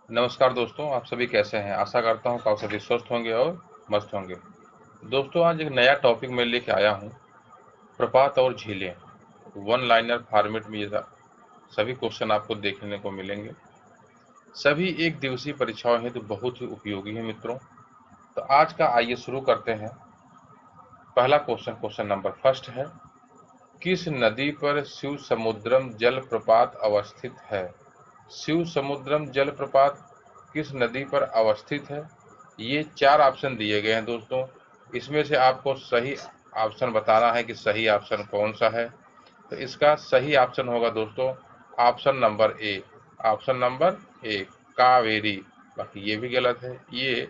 नमस्कार दोस्तों, आप सभी कैसे हैं। आशा करता हूं कि आप सभी स्वस्थ होंगे और मस्त होंगे। दोस्तों, आज एक नया टॉपिक मैं लेके आया हूं, प्रपात और झीलें। वन लाइनर फॉर्मेट में ये सभी क्वेश्चन आपको देखने को मिलेंगे। सभी एक दिवसीय परीक्षाओं हेतु बहुत ही उपयोगी है मित्रों। तो आज का आइए शुरू करते हैं। पहला क्वेश्चन नंबर फर्स्ट है, किस नदी पर शिव समुद्रम जलप्रपात अवस्थित है। शिव समुद्रम जलप्रपात किस नदी पर अवस्थित है। ये 4 ऑप्शन दिए गए हैं दोस्तों। इसमें से आपको सही ऑप्शन बताना है कि सही ऑप्शन कौन सा है। तो इसका सही ऑप्शन होगा दोस्तों ऑप्शन नंबर ए। ऑप्शन नंबर ए, कावेरी। बाकी ये भी गलत है, ये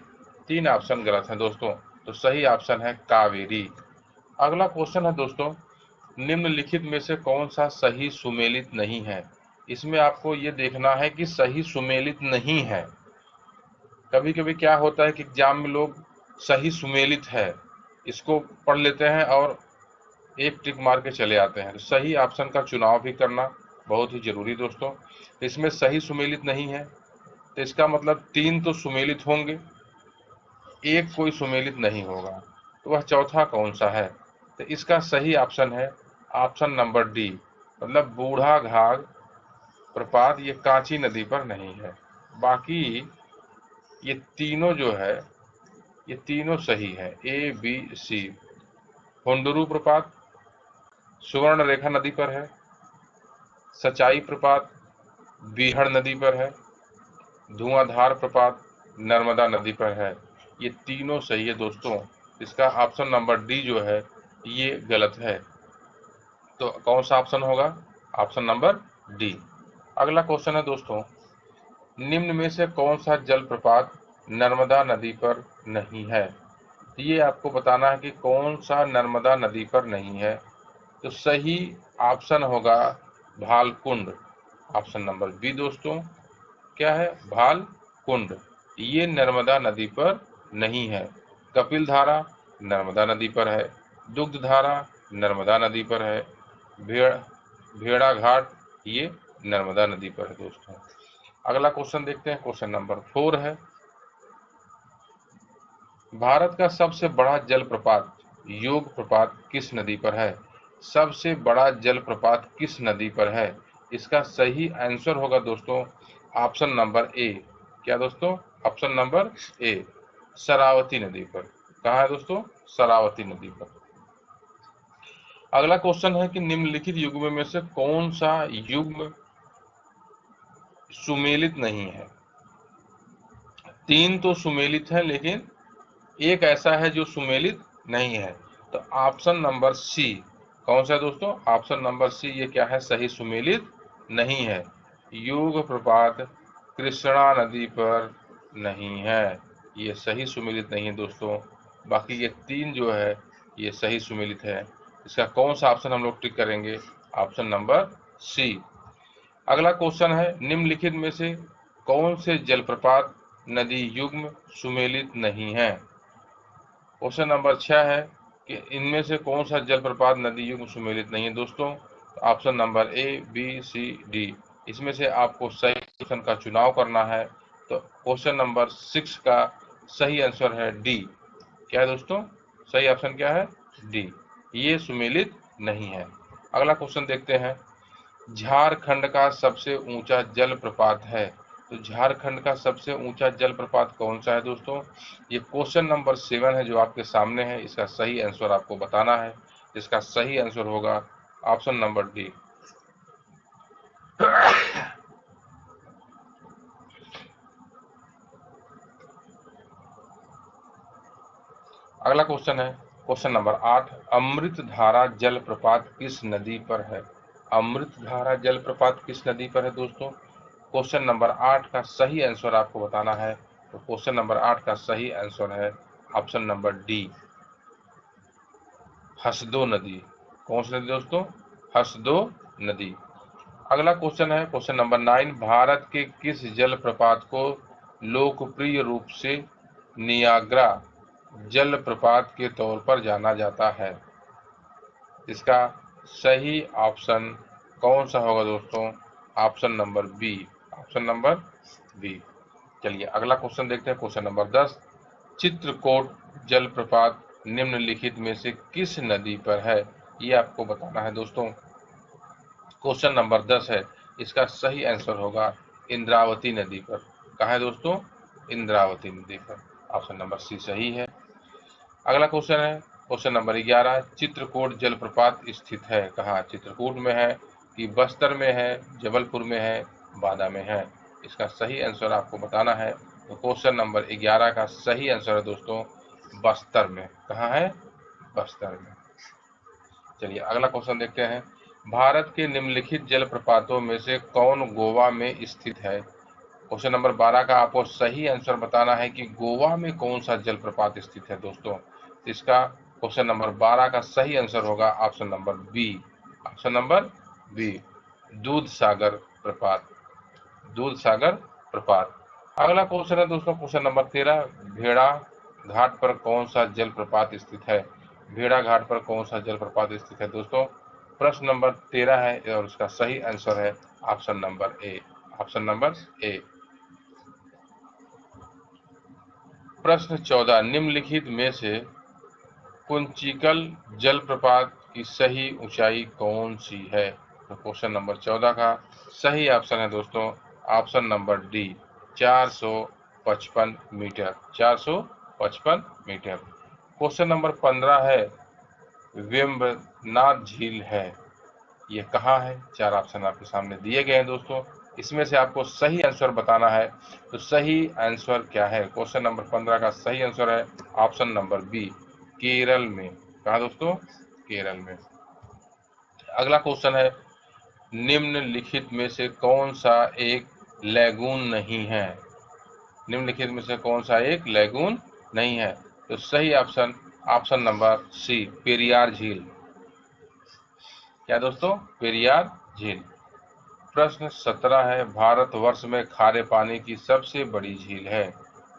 3 ऑप्शन गलत हैं दोस्तों। तो सही ऑप्शन है कावेरी। अगला क्वेश्चन है दोस्तों, निम्नलिखित में से कौन सा सही सुमेलित नहीं है। इसमें आपको ये देखना है कि सही सुमेलित नहीं है। कभी कभी क्या होता है कि एग्जाम में लोग सही सुमेलित है इसको पढ़ लेते हैं और एक टिक मार के चले आते हैं। तो सही ऑप्शन का चुनाव भी करना बहुत ही जरूरी दोस्तों। इसमें सही सुमेलित नहीं है तो इसका मतलब 3 तो सुमेलित होंगे, एक कोई सुमेलित नहीं होगा। तो वह चौथा कौन सा है। तो इसका सही ऑप्शन है ऑप्शन नंबर डी, मतलब बूढ़ा घाघ प्रपात ये कांची नदी पर नहीं है। बाकी ये तीनों जो है ये तीनों सही है, ए बी सी। हुंडरू प्रपात सुवर्ण रेखा नदी पर है। सचाई प्रपात बीहड़ नदी पर है। धुआंधार प्रपात नर्मदा नदी पर है। ये तीनों सही है दोस्तों। इसका ऑप्शन नंबर डी जो है ये गलत है। तो कौन सा ऑप्शन होगा, ऑप्शन नंबर डी। अगला क्वेश्चन है दोस्तों, निम्न में से कौन सा जलप्रपात नर्मदा नदी पर नहीं है। तो ये आपको बताना है कि कौन सा नर्मदा नदी पर नहीं है। तो सही ऑप्शन होगा भालकुंड। ऑप्शन नंबर बी दोस्तों, क्या है, भालकुंड। ये नर्मदा नदी पर नहीं है। कपिल धारा नर्मदा नदी पर है। दुग्ध धारा नर्मदा नदी पर है। भेड़ भेड़ा घाट ये नर्मदा नदी पर है दोस्तों। अगला क्वेश्चन देखते हैं, क्वेश्चन नंबर 4 है, भारत का सबसे बड़ा जलप्रपात योग प्रपात किस नदी पर है। सबसे बड़ा जलप्रपात किस नदी पर है। इसका सही आंसर होगा दोस्तों ऑप्शन नंबर ए। क्या दोस्तों, ऑप्शन नंबर ए, शरावती नदी पर। कहा है दोस्तों, शरावती नदी पर। अगला क्वेश्चन है कि निम्नलिखित युग्म में से कौन सा युग्म सुमेलित नहीं है। 3 तो सुमेलित है लेकिन एक ऐसा है जो सुमेलित नहीं है। तो ऑप्शन नंबर सी कौन सा है दोस्तों, ऑप्शन नंबर सी ये क्या है, सही सुमेलित नहीं है। योग प्रपात कृष्णा नदी पर नहीं है, ये सही सुमेलित नहीं है दोस्तों। बाकी ये 3 जो है ये सही सुमेलित है। इसका कौन सा ऑप्शन हम लोग टिक करेंगे, ऑप्शन नंबर सी। अगला क्वेश्चन है, निम्नलिखित में से कौन से जलप्रपात नदी युग्म सुमेलित नहीं है। क्वेश्चन नंबर 6 है कि इनमें से कौन सा जलप्रपात नदी युग्म सुमेलित नहीं है दोस्तों। Option number A B C D, इसमें से आपको सही ऑप्शन का चुनाव करना है। तो क्वेश्चन नंबर 6 का सही आंसर है डी। क्या है दोस्तों, सही ऑप्शन क्या है, डी, ये सुमेलित नहीं है। अगला क्वेश्चन देखते हैं, झारखंड का सबसे ऊंचा जलप्रपात है। तो झारखंड का सबसे ऊंचा जलप्रपात कौन सा है दोस्तों। ये क्वेश्चन नंबर 7 है जो आपके सामने है। इसका सही आंसर आपको बताना है। इसका सही आंसर होगा ऑप्शन नंबर डी। अगला क्वेश्चन है, क्वेश्चन नंबर 8, अमृत धारा जलप्रपात किस नदी पर है। अमृत धारा जलप्रपात किस नदी पर है दोस्तों। क्वेश्चन नंबर 8 का सही आंसर आपको बताना है। तो क्वेश्चन नंबर 8 का सही आंसर है ऑप्शन नंबर डी, हसदो नदी। कौन सी नदी दोस्तों, हसदो नदी। अगला क्वेश्चन है, क्वेश्चन नंबर 9, भारत के किस जलप्रपात को लोकप्रिय रूप से नियाग्रा जलप्रपात के तौर पर जाना जाता है। इसका सही ऑप्शन कौन सा होगा दोस्तों, option number B, option number B. चलिए अगला क्वेश्चन देखते हैं, क्वेश्चन नंबर 10। चित्रकूट जलप्रपात निम्नलिखित में से किस नदी पर है, ये आपको बताना है दोस्तों। क्वेश्चन नंबर 10 है, इसका सही आंसर होगा इंद्रावती नदी पर। कहाँ है दोस्तों? इंद्रावती नदी पर। ऑप्शन नंबर सी सही है। अगला क्वेश्चन है क्वेश्चन नंबर 11। चित्रकूट जलप्रपात स्थित है कहाँ? चित्रकूट में है कि बस्तर में है, जबलपुर में है, बांदा में है? इसका सही आंसर आपको बताना है। तो क्वेश्चन नंबर 11 का सही आंसर है दोस्तों बस्तर में। कहाँ है? बस्तर में। चलिए अगला क्वेश्चन देखते हैं। भारत के निम्नलिखित जलप्रपातों में से कौन गोवा में स्थित है? क्वेश्चन नंबर 12 का आपको सही आंसर बताना है कि गोवा में कौन सा जलप्रपात स्थित है दोस्तों। इसका क्वेश्चन नंबर 12 का सही आंसर होगा option number B. Option number B, Dudhsagar प्रपात। दूध सागर प्रपात। अगला क्वेश्चन है दोस्तों क्वेश्चन नंबर 13। भेड़ा घाट पर कौन सा जलप्रपात स्थित है? भेड़ा घाट पर कौन सा जलप्रपात स्थित है दोस्तों? प्रश्न नंबर 13 है और इसका सही आंसर है ऑप्शन नंबर ए। ऑप्शन नंबर ए। प्रश्न 14। निम्नलिखित में से कुंचिकल जलप्रपात की सही ऊंचाई कौन सी है? तो क्वेश्चन नंबर 14 का सही ऑप्शन है दोस्तों option number D, 455 metre. 455 metre. Question number 15 है, वेम्बनाथ झील है, ये कहाँ है? चार ऑप्शन आपके सामने दिए गए हैं दोस्तों, इसमें से आपको सही आंसर बताना है। तो सही आंसर क्या है? क्वेश्चन नंबर 15 का सही आंसर है ऑप्शन नंबर बी, केरल में। कहा दोस्तों? केरल में। अगला क्वेश्चन है, निम्नलिखित में से कौन सा एक लैगून नहीं है? निम्नलिखित में से कौन सा एक लैगून नहीं है? तो सही option option number C, Periyar झील। क्या दोस्तों? पेरियार झील। प्रश्न 17 है, भारतवर्ष में खारे पानी की सबसे बड़ी झील है।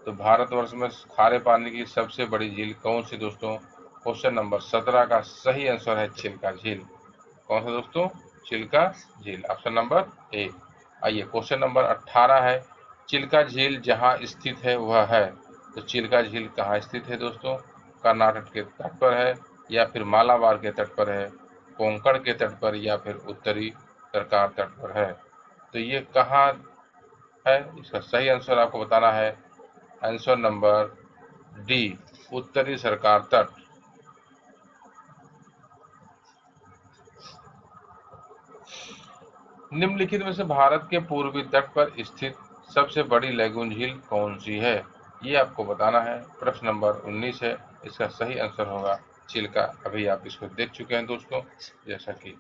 तो भारतवर्ष में खारे पानी की सबसे बड़ी झील कौन सी दोस्तों? क्वेश्चन नंबर 17 का सही आंसर है चिल्का झील। कौन सा दोस्तों? चिल्का झील। ऑप्शन नंबर ए। आइए क्वेश्चन नंबर 18 है, चिल्का झील जहां स्थित है वह है। तो चिल्का झील कहाँ स्थित है दोस्तों? कर्नाटक के तट पर है, या फिर मालाबार के तट पर है, कोंकण के तट पर, या फिर उत्तरी सरकार तट पर है? तो ये कहाँ है? इसका सही आंसर आपको बताना है। आंसर नंबर डी, उत्तरी सरकार तट। निम्नलिखित में से भारत के पूर्वी तट पर स्थित सबसे बड़ी लैगून झील कौन सी है? ये आपको बताना है। प्रश्न नंबर 19 है, इसका सही आंसर होगा चिल्का। अभी आप इसको देख चुके हैं दोस्तों, जैसा कि।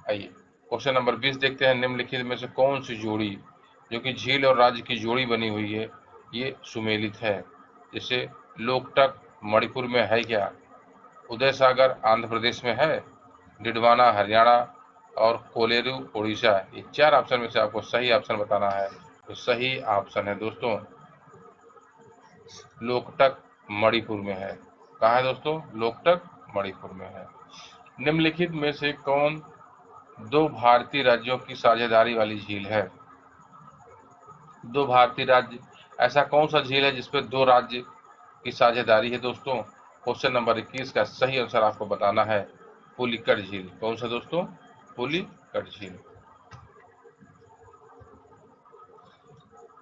आइए क्वेश्चन नंबर 20 देखते हैं। निम्नलिखित में से कौन सी जोड़ी, जो कि झील और राज्य की जोड़ी बनी हुई है, ये सुमेलित है? जैसे लोकटक मणिपुर में है क्या? उदय सागर आंध्र प्रदेश में है, डिडवाना हरियाणा, और कोलेरू उड़ीसा। ये चार ऑप्शन में से आपको सही ऑप्शन बताना है। तो सही ऑप्शन है दोस्तों लोकटक मणिपुर में है। कहाँ है दोस्तों? लोकटक मणिपुर में है। निम्नलिखित में से कौन दो भारतीय राज्यों की साझेदारी वाली झील है? दो भारतीय राज्य, ऐसा कौन सा झील है जिसपे दो राज्य की साझेदारी है दोस्तों? क्वेश्चन नंबर 21 का सही आंसर आपको बताना है पुलिकट झील। कौन सा दोस्तों? पुलिकट झील।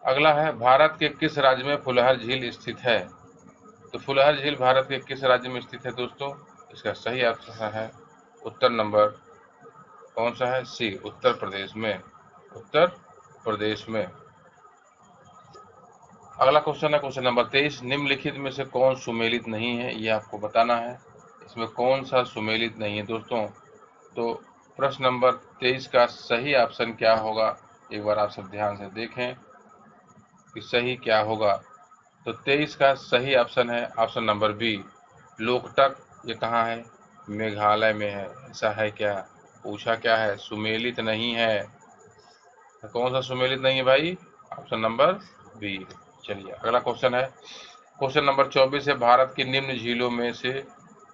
अगला है, भारत के किस राज्य में फुलहर झील स्थित है? तो फुलहर झील भारत के किस राज्य में स्थित है दोस्तों? इसका सही आंसर है उत्तर नंबर कौन सा है? सी, उत्तर प्रदेश में। उत्तर प्रदेश में। अगला क्वेश्चन है क्वेश्चन नंबर 23। निम्नलिखित में से कौन सुमेलित नहीं है, ये आपको बताना है। इसमें कौन सा सुमेलित नहीं है दोस्तों? तो प्रश्न नंबर 23 का सही ऑप्शन क्या होगा, एक बार आप सब ध्यान से देखें कि सही क्या होगा। तो 23 का सही ऑप्शन है ऑप्शन नंबर बी, लोकटक। ये कहाँ है? मेघालय में है। ऐसा है क्या? पूछा क्या है? सुमेलित नहीं है। तो कौन सा सुमेलित नहीं है भाई? Option number B. चलिए अगला क्वेश्चन है क्वेश्चन नंबर 24 है, भारत की निम्न झीलों में से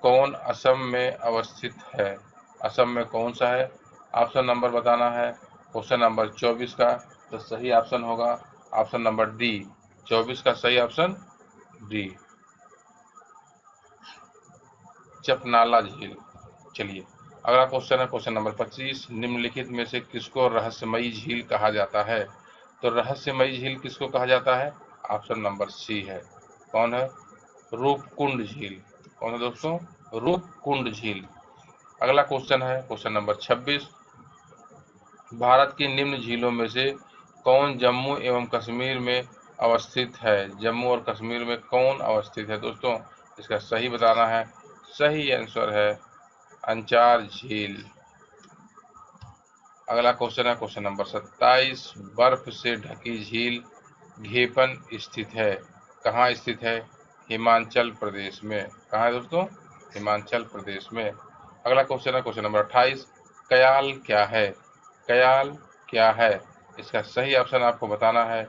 कौन असम में अवस्थित है? असम में कौन सा है? ऑप्शन नंबर बताना है क्वेश्चन नंबर 24 का। तो सही ऑप्शन होगा ऑप्शन नंबर डी, 24 का सही ऑप्शन डी, चपनाला झील। चलिए अगला क्वेश्चन है क्वेश्चन नंबर 25। निम्नलिखित में से किसको रहस्यमयी झील कहा जाता है? तो रहस्यमयी झील किसको कहा जाता है? ऑप्शन नंबर सी है। कौन है? रूपकुंड झील। कौन है दोस्तों? रूपकुंड झील। अगला क्वेश्चन है क्वेश्चन नंबर 26। भारत की निम्न झीलों में से कौन जम्मू एवं कश्मीर में अवस्थित है? जम्मू और कश्मीर में कौन अवस्थित है दोस्तों? इसका सही बताना है। सही आंसर है अंचार झील। अगला क्वेश्चन है क्वेश्चन नंबर 27। बर्फ से ढकी झील घेपन स्थित है। कहाँ स्थित है? हिमाचल प्रदेश में। कहाँ है दोस्तों? हिमाचल प्रदेश में। अगला क्वेश्चन है क्वेश्चन नंबर 28। कयाल क्या है? कयाल क्या है? इसका सही ऑप्शन आपको बताना है।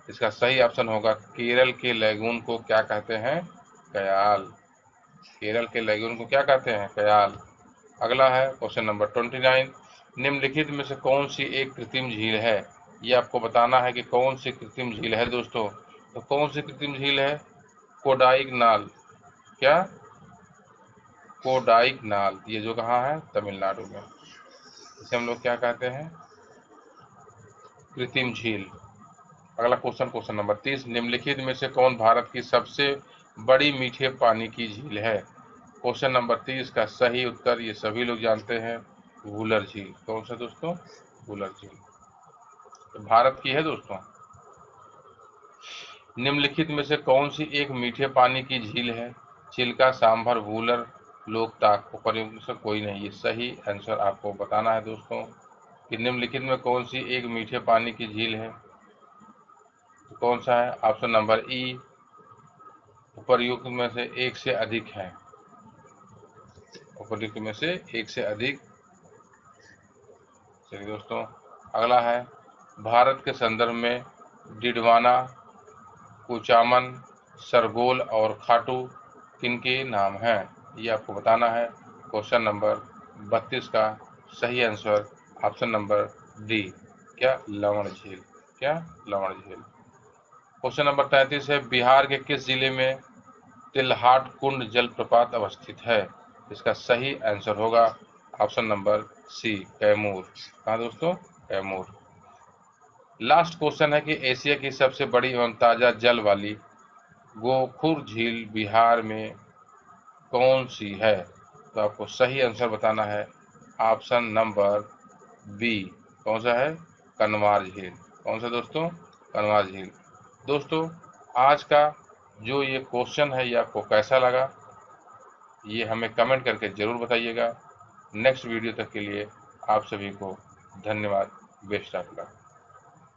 इसका सही ऑप्शन होगा केरल के लैगून को क्या कहते हैं? कयाल। केरल के लैगून को क्या कहते हैं? कयाल। अगला है क्वेश्चन नंबर 29। निम्नलिखित में से कौन सी एक कृत्रिम झील है? ये आपको बताना है कि कौन सी कृत्रिम झील है दोस्तों। तो कौन सी कृत्रिम झील है? कोडाइकनाल। क्या? कोडाइकनाल। ये जो कहाँ है? तमिलनाडु में। इसे हम लोग क्या कहते हैं? कृत्रिम झील। अगला क्वेश्चन क्वेश्चन नंबर 30। निम्नलिखित में से कौन भारत की सबसे बड़ी मीठे पानी की झील है? क्वेश्चन नंबर 30 का सही उत्तर ये सभी लोग जानते हैं, वुलर झील। कौन सा दोस्तों? वुलर झील। तो भारत की है दोस्तों। निम्नलिखित में से कौन सी एक मीठे पानी की झील है? चिल्का, सांभर, वुलर, लोकताक। उपर्युक्त में से कोई नहीं। ये सही आंसर आपको बताना है दोस्तों कि निम्नलिखित में कौन सी एक मीठे पानी की झील है। तो कौन सा है? ऑप्शन नंबर ई, उपर्युक्त में से एक से अधिक है। उपर्युक्त में से एक से अधिक। चलिए दोस्तों अगला है भारत के संदर्भ में डिडवाना, कुचामन, सरगोल और खाटू किनके नाम हैं? ये आपको बताना है। क्वेश्चन नंबर 32 का सही आंसर ऑप्शन नंबर डी, क्या? लवण झील। क्या? लवण झील। क्वेश्चन नंबर 33 है बिहार के किस जिले में तिलहाट कुंड जलप्रपात अवस्थित है? इसका सही आंसर होगा ऑप्शन नंबर सी, कैमूर। कहाँ दोस्तों? कैमूर। लास्ट क्वेश्चन है कि एशिया की सबसे बड़ी एवं ताजा जल वाली गोखुर झील बिहार में कौन सी है? तो आपको सही आंसर बताना है ऑप्शन नंबर बी। कौन सा है? कनवार झील। कौन सा दोस्तों? कनवार झील। दोस्तों आज का जो ये क्वेश्चन है ये आपको कैसा लगा, ये हमें कमेंट करके ज़रूर बताइएगा। नेक्स्ट वीडियो तक के लिए आप सभी को धन्यवाद। Best of luck.